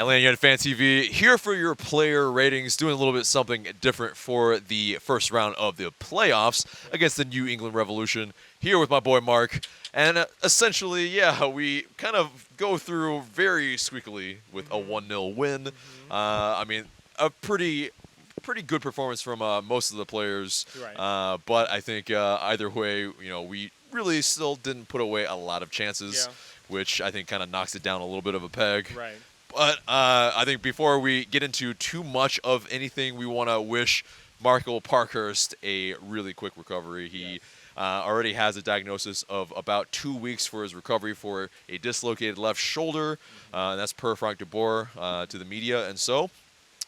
Atlanta United Fan TV here for your player ratings, doing a little bit something different for the first round of the playoffs against the New England Revolution. Here with my boy Mark, and essentially, we kind of go through very squeakily with a 1-0 win. I mean, a pretty good performance from most of the players, Right. but I think either way, we really still didn't put away a lot of chances, which I think kind of knocks it down a little bit of a peg. Right. But I think before we get into too much of anything, we want to wish Marco Parkhurst a really quick recovery. He already has a diagnosis of about 2 weeks for his recovery for a dislocated left shoulder. And that's per Frank de Boer to the media. And so,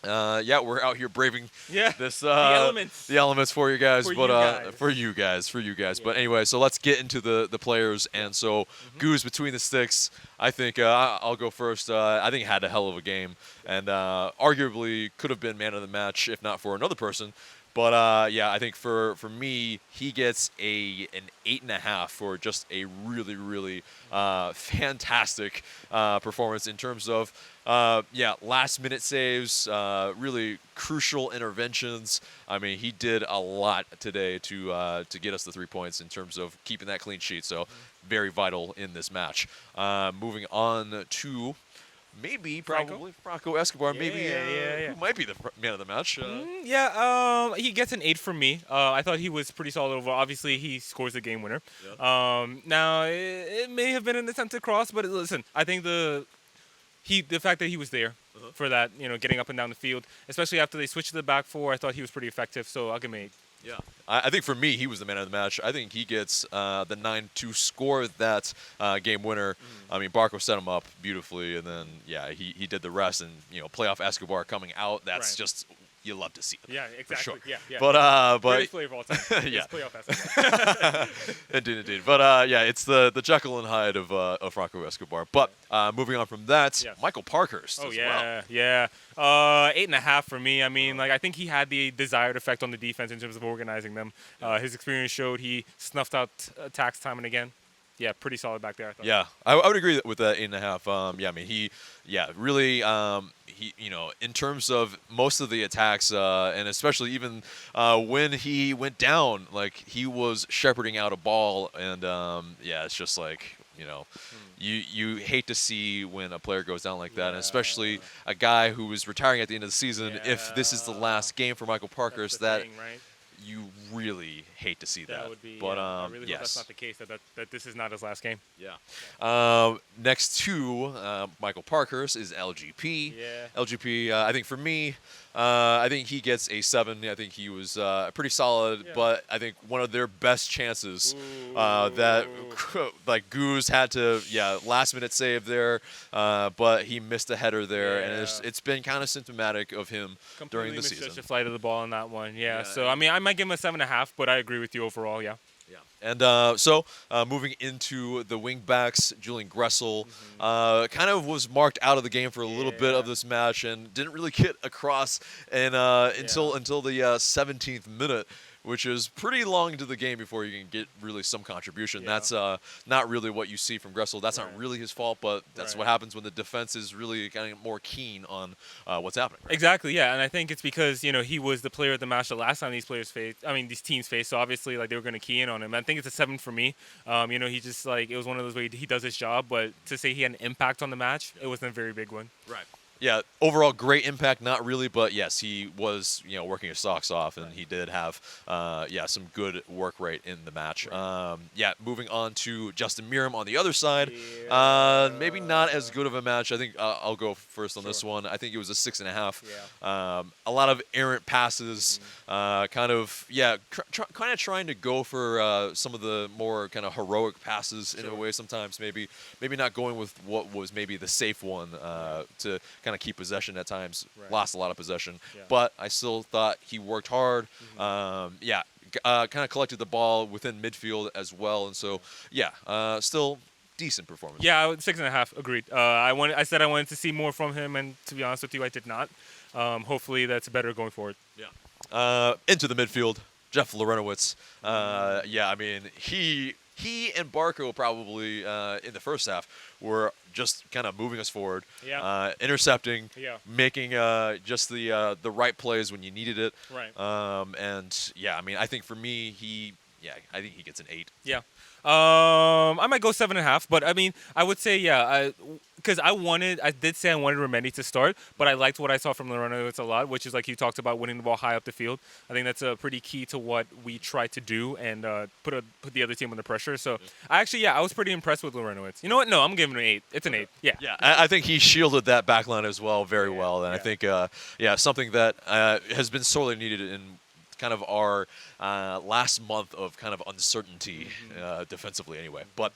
we're out here braving this the elements for you guys, for you guys. Yeah. But anyway, so let's get into the players. And so, Goose between the sticks. I think I'll go first. I think had a hell of a game, and arguably could have been man of the match if not for another person. But I think for me, he gets an 8.5 for just a really fantastic performance in terms of last minute saves, really crucial interventions. I mean, he did a lot today to get us the 3 points in terms of keeping that clean sheet. So very vital in this match. Moving on to probably Franco Escobar, who might be the man of the match. He gets an 8 from me. I thought he was pretty solid overall. Obviously, he scores the game winner. Now, it may have been an attempted cross, but listen, I think the fact that he was there for that, getting up and down the field, especially after they switched to the back four, I thought he was pretty effective, so I'll give him an 8. Yeah, I think for me, he was the man of the match. I think he gets the 9 to score that game winner. I mean, Barco set him up beautifully, and then, he did the rest. And, playoff Escobar coming out, that's just, you love to see it. Yeah, exactly. For sure. Yeah. But greatest player of all time. Yeah. Playoff Escobar. Indeed. But, it's the Jekyll and Hyde of Franco Escobar. But moving on from that, Michael Parkhurst as well. 8.5 for me. I mean, I think he had the desired effect on the defense in terms of organizing them. His experience showed he snuffed out attacks time and again. Yeah, pretty solid back there, I thought. Yeah, I would agree with that 8.5. I mean, he really, in terms of most of the attacks, and especially even when he went down, he was shepherding out a ball, and it's just you hate to see when a player goes down like that, and especially a guy who is retiring at the end of the season. If this is the last game for Michael Parkhurst, you really hate to see that. Would be, but I really hope that's not the case, that this is not his last game. Yeah. Next to Michael Parkhurst is LGP. Yeah. LGP, I think for me, I think he gets a 7. I think he was pretty solid, but I think one of their best chances that Goose had to, last minute save there, but he missed a header there, and it's been kind of symptomatic of him during the season. Completely misjudged the flight of the ball on that one. So I mean, I might give him a 7.5, but I agree with you overall. Yeah. And so moving into the wing backs, Julian Gressel kind of was marked out of the game for a little bit of this match and didn't really get across until the 17th minute, which is pretty long into the game before you can get really some contribution. That's not really what you see from Gressel. That's not really his fault, but that's what happens when the defense is really kind of more keen on what's happening. Right? Exactly, and I think it's because he was the player of the match the last time these teams faced. So obviously, they were going to key in on him. I think it's a 7 for me. He just it was one of those where he does his job, but to say he had an impact on the match, it wasn't a very big one. Right. Yeah, overall great impact, not really, but yes, he was working his socks off, and he did have some good work rate in the match. Moving on to Justin Miram on the other side, maybe not as good of a match. I think I'll go first on this one. I think it was a 6.5. A lot of errant passes, kind of trying to go for some of the more kind of heroic passes in a way. Sometimes maybe not going with what was maybe the safe one to kind of keep possession at times. Lost a lot of possession, but I still thought he worked hard. Kind of collected the ball within midfield as well, and so still decent performance. Yeah, 6.5. Agreed. I said I wanted to see more from him, and to be honest with you, I did not. Hopefully, that's better going forward. Into the midfield, Jeff Lorenowitz. I mean, he he and Barco probably in the first half were just kind of moving us forward, intercepting, making just the right plays when you needed it. Right. And yeah, I mean, I think for me, I think he gets an 8. Yeah. I might go 7.5, but I mean, I would say because I did say I wanted Remendi to start, but I liked what I saw from Lorenowitz a lot, which is like you talked about winning the ball high up the field. I think that's a pretty key to what we try to do and put the other team under pressure. So I was pretty impressed with Lorenowitz. You know what? No, I'm giving him an 8. It's an 8. Yeah. Yeah, I think he shielded that back line as well very well, and I think something that has been sorely needed in kind of our last month of kind of uncertainty defensively anyway. But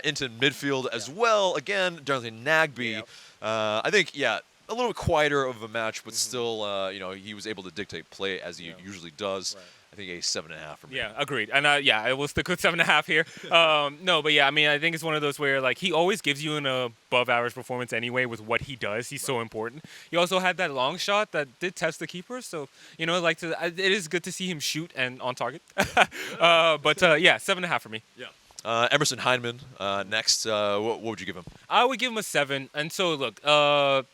into midfield as well, again, Jonathan Nagbe, I think, a little bit quieter of a match, but still, he was able to dictate play as he usually does. Right. I think a 7.5 for me. Yeah, agreed. And I will stick with 7.5 here. No, but I mean, I think it's one of those where like he always gives you an above average performance anyway with what he does. He's so important. He also had that long shot that did test the keeper, so it is good to see him shoot and on target. But 7.5 for me. Yeah. Emerson Heineman next. What would you give him? I would give him a 7. And so, look,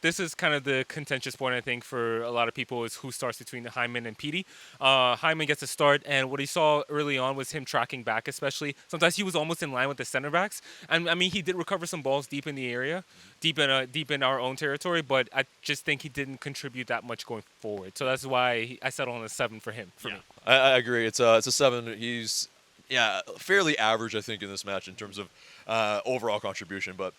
this is kind of the contentious point, I think, for a lot of people is who starts between Hyman and Petey. Hyman gets a start, and what he saw early on was him tracking back, especially. Sometimes he was almost in line with the center backs. And, I mean, he did recover some balls deep in the area, deep in our own territory, but I just think he didn't contribute that much going forward. So that's why I settled on a 7 for him, me. I agree. It's a 7. He's... fairly average, I think, in this match in terms of overall contribution. But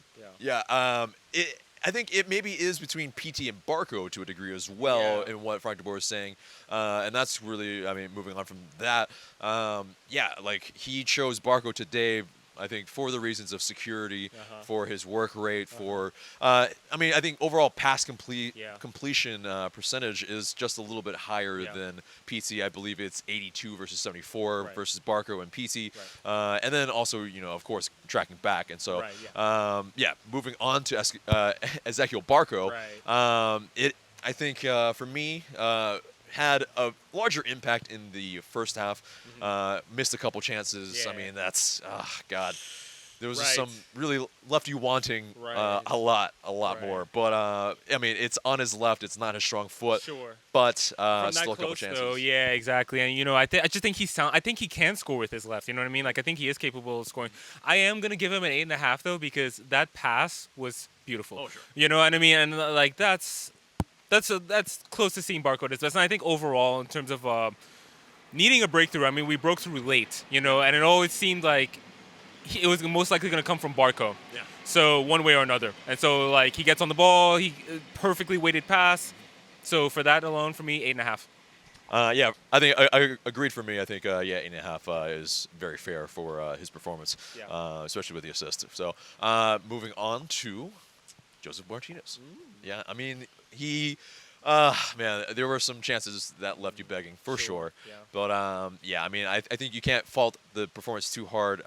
I think it maybe is between PT and Barco to a degree as well in what Frank de Boer is saying. And that's really, I mean, moving on from that, like he chose Barco today, I think, for the reasons of security, for his work rate, for I think overall pass completion percentage is just a little bit higher than PT. I believe it's 82 versus 74 versus Barco and PT. And then also, of course, tracking back. And so, moving on to Ezequiel Barco, I think for me, had a larger impact in the first half. Missed a couple chances. I mean, that's God. There was just some really left you wanting a lot more. But I mean, it's on his left. It's not his strong foot. Sure. But still a couple chances. Though, yeah, exactly. And I just think I think he can score with his left. You know what I mean? Like I think he is capable of scoring. I am gonna give him an 8.5 though because that pass was beautiful. Oh, sure. You know what I mean? And like that's close to seeing Barco at his best. And I think overall, in terms of needing a breakthrough, I mean, we broke through late, and it always seemed like it was most likely going to come from Barco. Yeah. So one way or another. And so, like, he gets on the ball, he perfectly weighted pass. So for that alone, for me, 8.5. I think I agreed for me. I think 8.5 is very fair for his performance, especially with the assist. So moving on to Joseph Martinez. Yeah, I mean, he, there were some chances that left you begging for sure. Yeah. But I mean, I think you can't fault the performance too hard.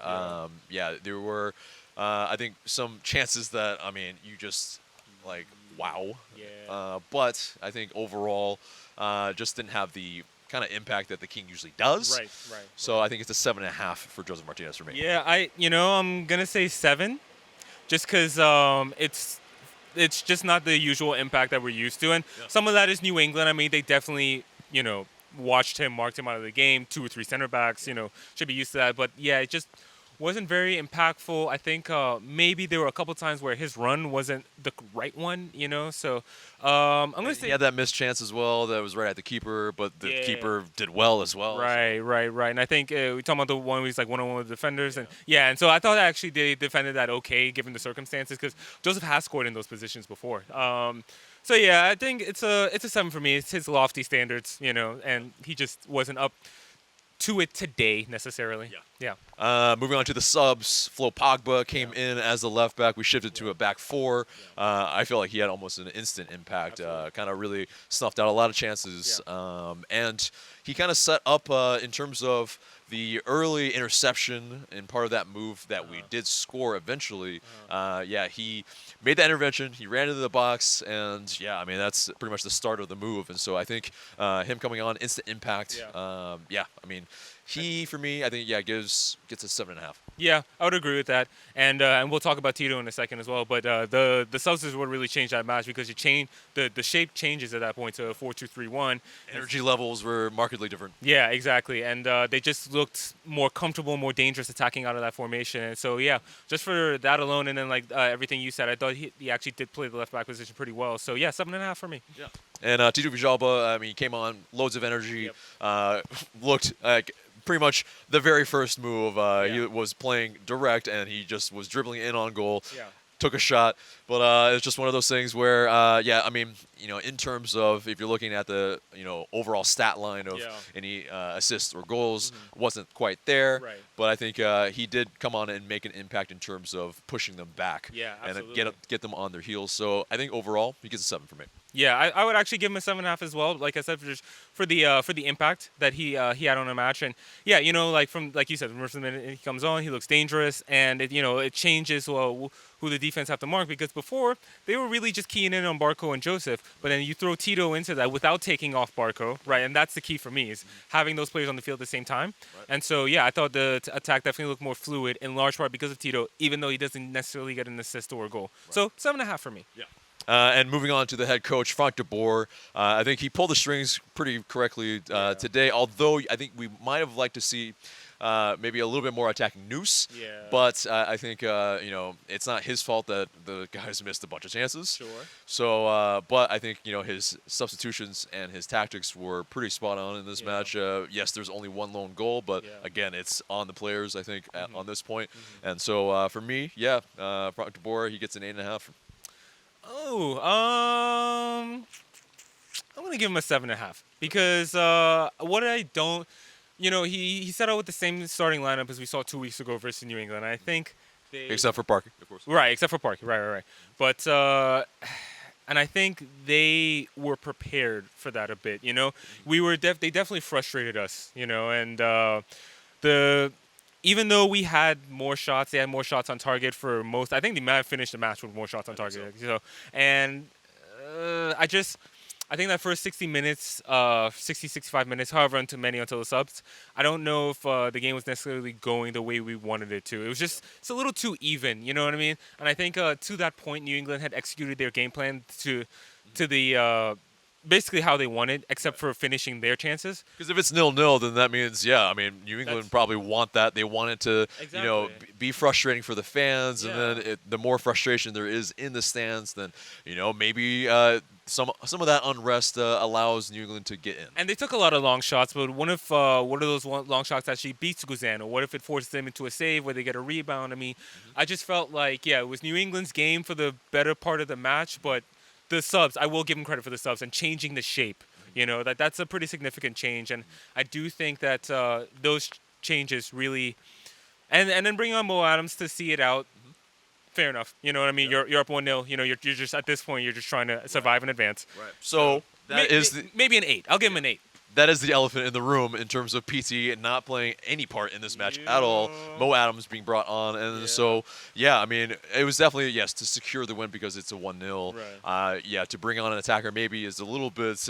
There were, I think, some chances that I mean, you just like wow. Yeah. But I think overall, just didn't have the kind of impact that the King usually does. Right. So I think it's a 7.5 for Joseph Martinez for me. Yeah, I'm gonna say 7, just because it's just not the usual impact that we're used to. And some of that is New England. I mean, they definitely, watched him, marked him out of the game, 2 or 3 center backs, should be used to that. But, it just wasn't very impactful. I think maybe there were a couple times where his run wasn't the right one, So I'm going to say... He had that missed chance as well that was right at the keeper, but the keeper did well as well. Right. And I think we talking about the one where he's like one-on-one with defenders. And so I thought actually they defended that okay given the circumstances because Joseph has scored in those positions before. So, I think it's a 7 for me. It's his lofty standards, and he just wasn't up to it today necessarily. Yeah. Moving on to the subs, Flo Pogba came in as the left back. We shifted to a back 4. I feel like he had almost an instant impact. Kind of really snuffed out a lot of chances. And he kind of set up in terms of the early interception and part of that move that we did score eventually. He made that intervention. He ran into the box, and I mean that's pretty much the start of the move. And so I think him coming on, instant impact. I mean, he, for me, I think, gets a 7.5. Yeah, I would agree with that, and we'll talk about Tito in a second as well. But the subs is what really changed that match because you change the shape changes at that point to a 4-2-3-1. Energy levels were markedly different. Yeah, exactly, and they just looked more comfortable, more dangerous attacking out of that formation. And so yeah, just for that alone, and then like everything you said, I thought he actually did play the left back position pretty well. So yeah, 7.5 for me. Yeah. And Tito Villalba, I mean, came on, loads of energy, looked like pretty much the very first move. He was playing direct, and he just was dribbling in on goal. Yeah. Took a shot, but it's just one of those things where, I mean, in terms of if you're looking at the, overall stat line of any assists or goals, wasn't quite there. Right. But I think he did come on and make an impact in terms of pushing them back and get them on their heels. So I think overall, he gets a 7 for me. Yeah, I would actually give him a 7.5 as well. Like I said, for the impact that he had on the match, and yeah, like you said, from the first minute he comes on, he looks dangerous, and it changes who the defense have to mark, because before they were really just keying in on Barco and Joseph, but then you throw Tito into that without taking off Barco, right? And that's the key for me, is having those players on the field at the same time. Right. And so yeah, I thought the attack definitely looked more fluid in large part because of Tito, even though he doesn't necessarily get an assist or a goal. Right. So 7.5 for me. Yeah. And moving on to the head coach, Frank de Boer, I think he pulled the strings pretty correctly today, although I think we might have liked to see maybe a little bit more attacking Noose. Yeah. But I think, it's not his fault that the guys missed a bunch of chances. Sure. So, but I think, his substitutions and his tactics were pretty spot on in this match. Yes, there's only one lone goal, but again, it's on the players, I think, on this point. And so for me, Frank de Boer, he gets an 8.5. Oh, I'm gonna give him a 7.5 because what I don't, he set out with the same starting lineup as we saw 2 weeks ago versus New England. I think except for Parker, of course. Right, except for Parker. Right. But and I think they were prepared for that a bit. We were they definitely frustrated us. And even though we had more shots, they had more shots on target for most. I think they might have finished the match with more shots on target. So, and I think that first 60 minutes, 65 minutes, however until the subs, I don't know if the game was necessarily going the way we wanted it to. It's a little too even, you know what I mean? And I think to that point, New England had executed their game plan to the basically how they wanted, except for finishing their chances. Because if it's 0-0, then that means, New England probably want that. They want it to, be frustrating for the fans, and then the more frustration there is in the stands, then, maybe some of that unrest allows New England to get in. And they took a lot of long shots, but what if one of those long shots actually beats Guzan? Or what if it forces them into a save where they get a rebound? I mean, I just felt like, it was New England's game for the better part of the match, but the subs, I will give them credit for the subs and changing the shape. That's a pretty significant change, and I do think that those changes really, and then bringing on Mo Adams to see it out. Fair enough. You know what I mean? You're up 1-0. You're just at this point you're just trying to survive and advance. Right. So that is maybe an 8. I'll give him an 8. That is the elephant in the room in terms of PT not playing any part in this match at all. Mo Adams being brought on. And so, I mean, it was definitely, to secure the win because it's a 1-0. Right. To bring on an attacker maybe is a little bit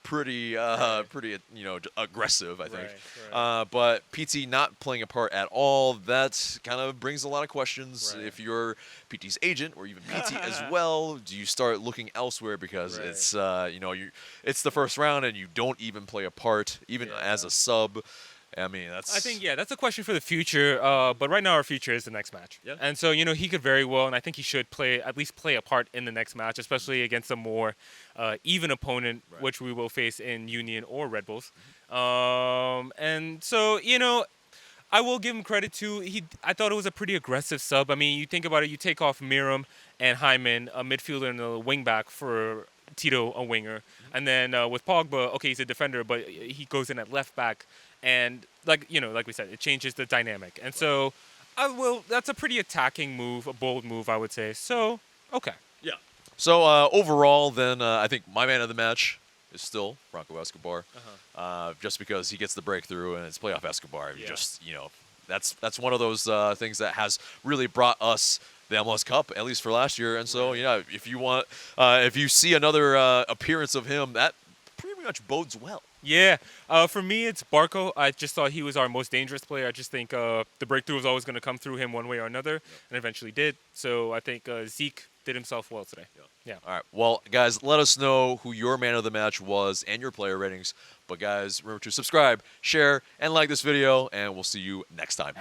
pretty aggressive, I think. Right. But PT not playing a part at all, that kind of brings a lot of questions. Right. If you're PT's agent or even PT as well, do you start looking elsewhere because it's it's the first round and you don't even play a part even as a sub. I mean, I think that's a question for the future. But right now, our future is the next match. Yeah. And so he could very well, and I think he should at least play a part in the next match, especially against a more even opponent, which we will face in Union or Red Bulls. And so I will give him credit too. I thought it was a pretty aggressive sub. I mean, you think about it, you take off Miram and Hyman, a midfielder and a wingback for Tito, a winger, and then with Pogba, okay, he's a defender, but he goes in at left back. And like we said, it changes the dynamic. And so that's a pretty attacking move, a bold move, I would say. So, okay. Yeah. So overall, then, I think my man of the match is still Franco Escobar. Just because he gets the breakthrough and it's playoff Escobar. That's one of those things that has really brought us the MLS Cup, at least for last year. And so, if you see another appearance of him, that pretty much bodes well. Yeah, for me, it's Barco. I just thought he was our most dangerous player. I just think the breakthrough was always going to come through him one way or another, and eventually did. So I think Zeke did himself well today. Yeah. All right. Well, guys, let us know who your man of the match was and your player ratings. But, guys, remember to subscribe, share, and like this video, and we'll see you next time.